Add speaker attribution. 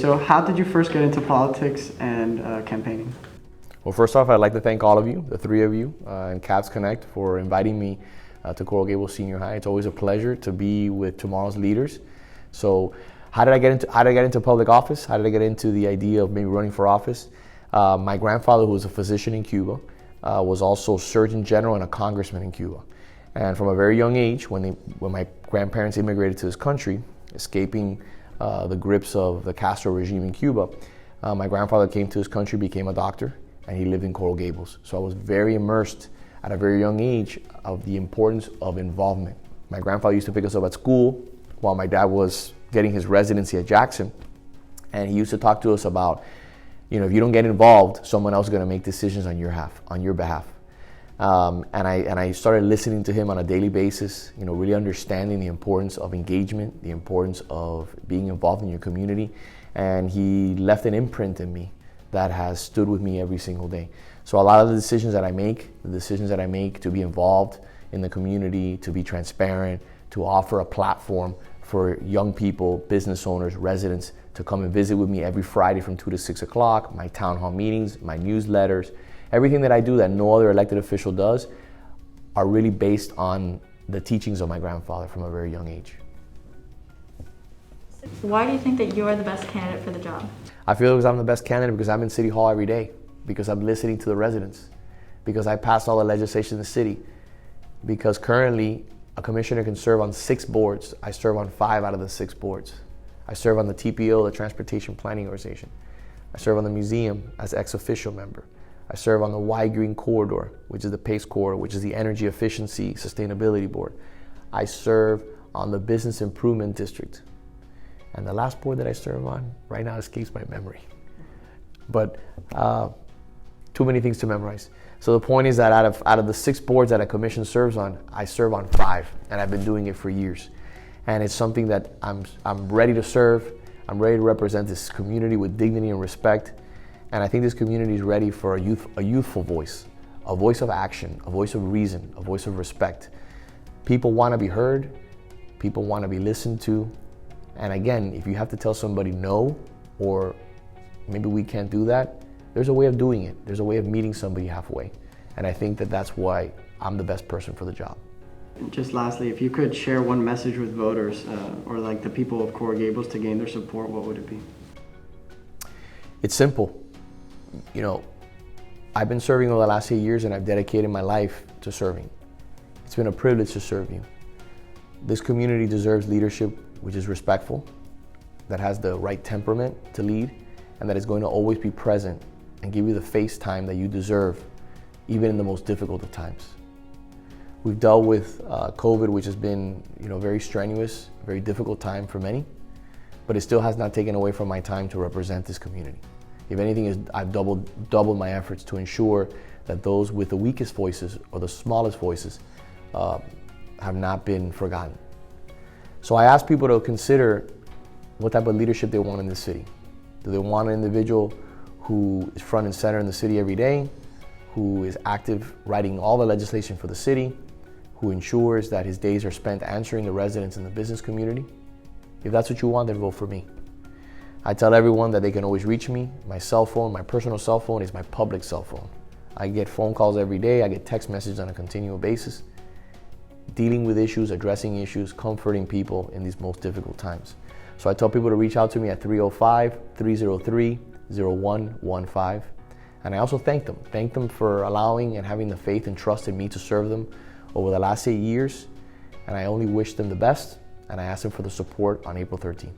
Speaker 1: So how did you first get into politics and campaigning?
Speaker 2: Well, first off, I'd like to thank all of you, the three of you, and Cavs Connect for inviting me to Coral Gables Senior High. It's always a pleasure to be with tomorrow's leaders. So how did I get into public office? How did I get into the idea of maybe running for office? My grandfather, who was a physician in Cuba, was also Surgeon General and a congressman in Cuba. And from a very young age, when my grandparents immigrated to this country, escaping the grips of the Castro regime in Cuba, my grandfather came to this country, became a doctor, and he lived in Coral Gables. So I was very immersed at a very young age of the importance of involvement. My grandfather used to pick us up at school while my dad was getting his residency at Jackson. And he used to talk to us about, if you don't get involved, someone else is going to make decisions on your behalf. And I started listening to him on a daily basis, really understanding the importance of engagement, the importance of being involved in your community. And he left an imprint in me that has stood with me every single day. So a lot of the decisions that I make to be involved in the community, to be transparent, to offer a platform for young people, business owners, residents to come and visit with me every Friday from 2 to 6 o'clock, my town hall meetings, my newsletters, everything that I do that no other elected official does are really based on the teachings of my grandfather from a very young age.
Speaker 3: Why do you think that you are the best candidate for the job?
Speaker 2: I feel I'm the best candidate because I'm in City Hall every day, because I'm listening to the residents, because I pass all the legislation in the city, because currently a commissioner can serve on 6 boards. I serve on 5 out of the 6 boards. I serve on the TPO, the Transportation Planning Organization. I serve on the museum as ex-official member. I serve on the Y-Green Corridor, which is the PACE Corridor, which is the Energy Efficiency Sustainability Board. I serve on the Business Improvement District. And the last board that I serve on right now escapes my memory. But too many things to memorize. So the point is that out of the 6 boards that a commission serves on, I serve on 5, and I've been doing it for years. And it's something that I'm ready to serve. I'm ready to represent this community with dignity and respect. And I think this community is ready for a youthful voice, a voice of action, a voice of reason, a voice of respect. People want to be heard. People want to be listened to. And again, if you have to tell somebody no, or maybe we can't do that, there's a way of doing it. There's a way of meeting somebody halfway. And I think that that's why I'm the best person for the job.
Speaker 1: Just lastly, if you could share one message with voters or like the people of Coral Gables to gain their support, what would it be?
Speaker 2: It's simple. I've been serving over the last 8 years, and I've dedicated my life to serving. It's been a privilege to serve you. This community deserves leadership which is respectful, that has the right temperament to lead, and that is going to always be present and give you the face time that you deserve, even in the most difficult of times. We've dealt with COVID, which has been very strenuous, very difficult time for many, but it still has not taken away from my time to represent this community. If anything, I've doubled my efforts to ensure that those with the weakest voices or the smallest voices have not been forgotten. So I ask people to consider what type of leadership they want in this city. Do they want an individual who is front and center in the city every day, who is active writing all the legislation for the city, who ensures that his days are spent answering the residents in the business community? If that's what you want, then vote for me. I tell everyone that they can always reach me. My cell phone, my personal cell phone, is my public cell phone. I get phone calls every day. I get text messages on a continual basis, dealing with issues, addressing issues, comforting people in these most difficult times. So I tell people to reach out to me at 305-303-0115. And I also thank them for allowing and having the faith and trust in me to serve them over the last 8 years. And I only wish them the best, and I ask them for the support on April 13th.